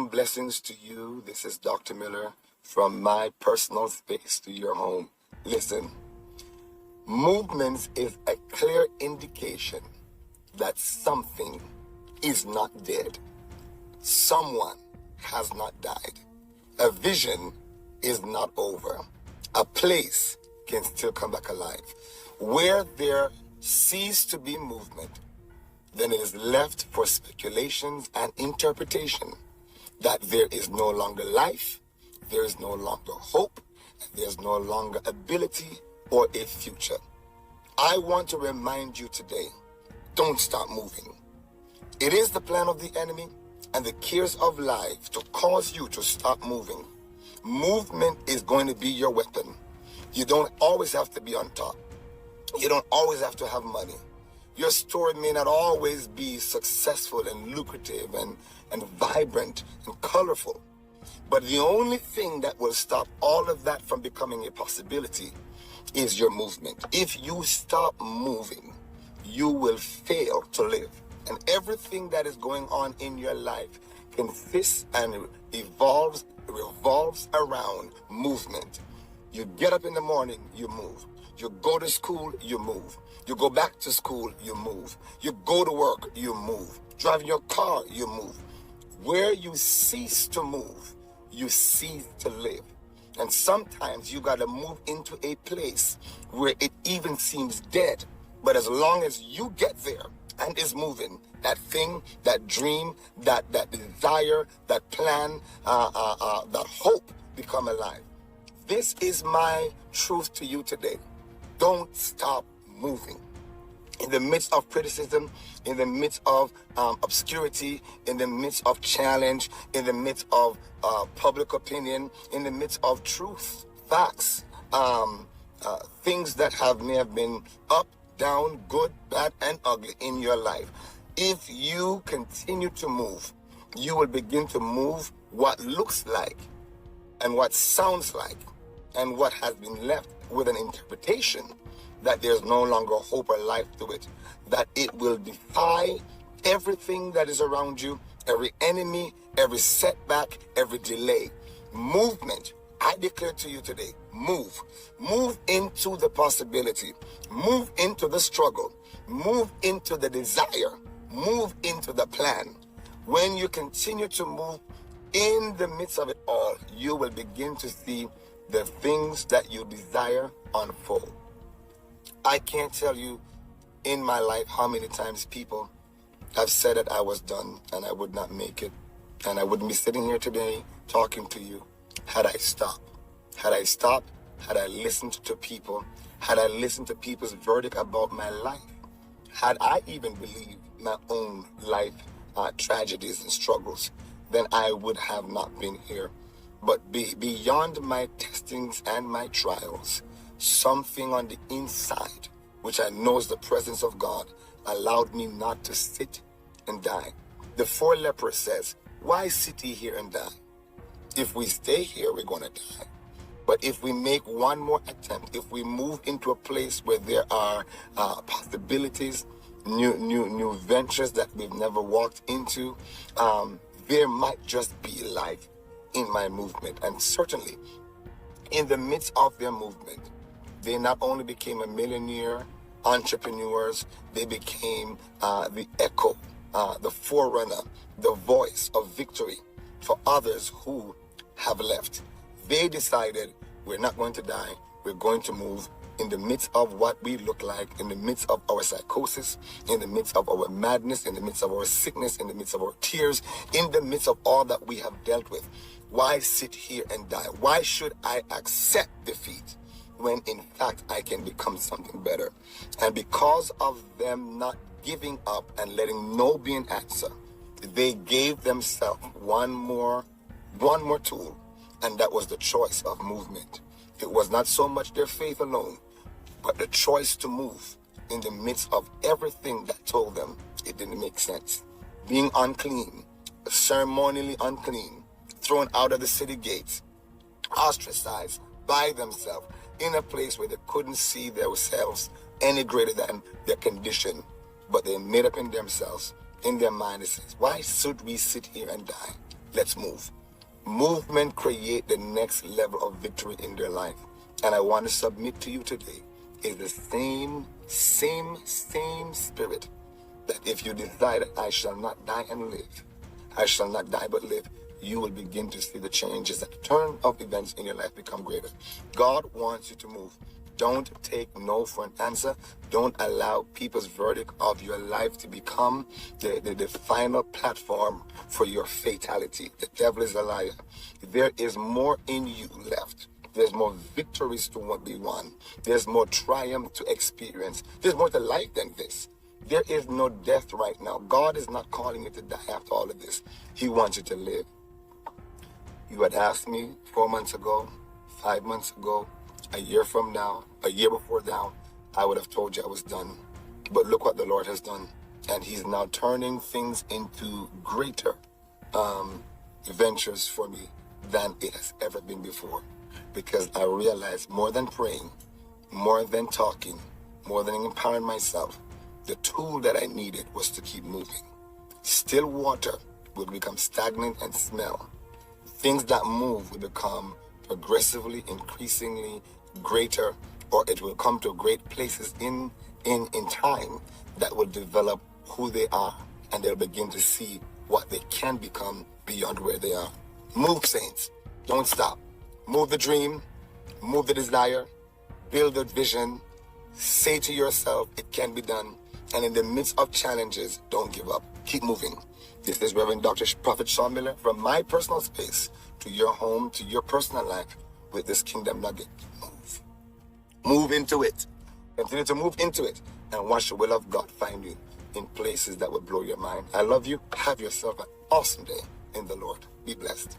blessings to you. This is Dr. Miller from my personal space to your home. Listen, movements is a clear indication that something is not dead. Someone has not died. A vision is not over. A place can still come back alive. Where there cease to be movement, then it is left for speculations and interpretation that there is no longer life, there is no longer hope, and there's no longer ability or a future. I want to remind you today, don't stop moving. It is the plan of the enemy and the cares of life to cause you to stop moving. Movement is going to be your weapon. You don't always have to be on top. You don't always have to have money. Your story may not always be successful and lucrative and vibrant and colorful. But the only thing that will stop all of that from becoming a possibility is your movement. If you stop moving, you will fail to live. And everything that is going on in your life consists and revolves around movement. You get up in the morning, you move. You go to school, you move. You go back to school, you move. You go to work, you move. Driving your car, you move. Where you cease to move, you cease to live. And sometimes you got to move into a place where it even seems dead. But as long as you get there and is moving, that thing, that dream, that desire, that plan, that hope become alive. This is my truth to you today. Don't stop moving. In the midst of criticism, in the midst of obscurity, in the midst of challenge, in the midst of public opinion, in the midst of truth, facts, things that may have been up, down, good, bad, and ugly in your life. If you continue to move, you will begin to move what looks like and what sounds like and what has been left with an interpretation that there's no longer hope or life to it, that it will defy everything that is around you, every enemy, every setback, every delay. Movement, I declare to you today, move. Move into the possibility. Move into the struggle. Move into the desire. Move into the plan. When you continue to move in the midst of it all, you will begin to see the things that you desire unfold. I can't tell you in my life how many times people have said that I was done and I would not make it. And I wouldn't be sitting here today talking to you had I stopped. Had I stopped, had I listened to people, had I listened to people's verdict about my life, had I even believed my own life tragedies and struggles, then I would have not been here. But beyond my testings and my trials, something on the inside, which I know is the presence of God, allowed me not to sit and die. The 4 lepers says, why sit ye here and die? If we stay here, we're going to die. But if we make one more attempt, if we move into a place where there are possibilities, new ventures that we've never walked into, there might just be life in my movement. And certainly, in the midst of their movement, they not only became a millionaire, entrepreneurs, they became the echo, the forerunner, the voice of victory for others who have left. They decided, we're not going to die, we're going to move in the midst of what we look like, in the midst of our psychosis, in the midst of our madness, in the midst of our sickness, in the midst of our tears, in the midst of all that we have dealt with. Why sit here and die? Why should I accept defeat when in fact I can become something better? And because of them not giving up and letting no be an answer, they gave themselves one more tool, and that was the choice of movement. It was not so much their faith alone, but the choice to move in the midst of everything that told them it didn't make sense. Being unclean, ceremonially unclean, thrown out of the city gates, ostracized by themselves in a place where they couldn't see themselves any greater than their condition. But they made up in themselves, in their mind, it says, why should we sit here and die Let's move. Movement create the next level of victory in their life. And I want to submit to you today is the same spirit that if you decide I shall not die and live, I shall not die but live, you will begin to see the changes at the turn of events in your life become greater. God wants you to move. Don't take no for an answer. Don't allow people's verdict of your life to become the final platform for your fatality. The devil is a liar. There is more in you left. There's more victories to be won. There's more triumph to experience. There's more to life than this. There is no death right now. God is not calling you to die after all of this. He wants you to live. You had asked me 4 months ago, 5 months ago, a year from now, a year before now, I would have told you I was done. But look what the Lord has done. And he's now turning things into greater ventures for me than it has ever been before. Because I realized more than praying, more than talking, more than empowering myself, the tool that I needed was to keep moving. Still water will become stagnant and smell. Things that move will become progressively, increasingly greater, or it will come to great places in time that will develop who they are, and they'll begin to see what they can become beyond where they are. Move, saints. Don't stop. Move the dream, move the desire, build the vision, say to yourself, it can be done. And in the midst of challenges, don't give up. Keep moving. This is Reverend Dr. Prophet Sean Miller from my personal space to your home, to your personal life with this kingdom nugget. Move. Move into it. Continue to move into it and watch the will of God find you in places that will blow your mind. I love you. Have yourself an awesome day in the Lord. Be blessed.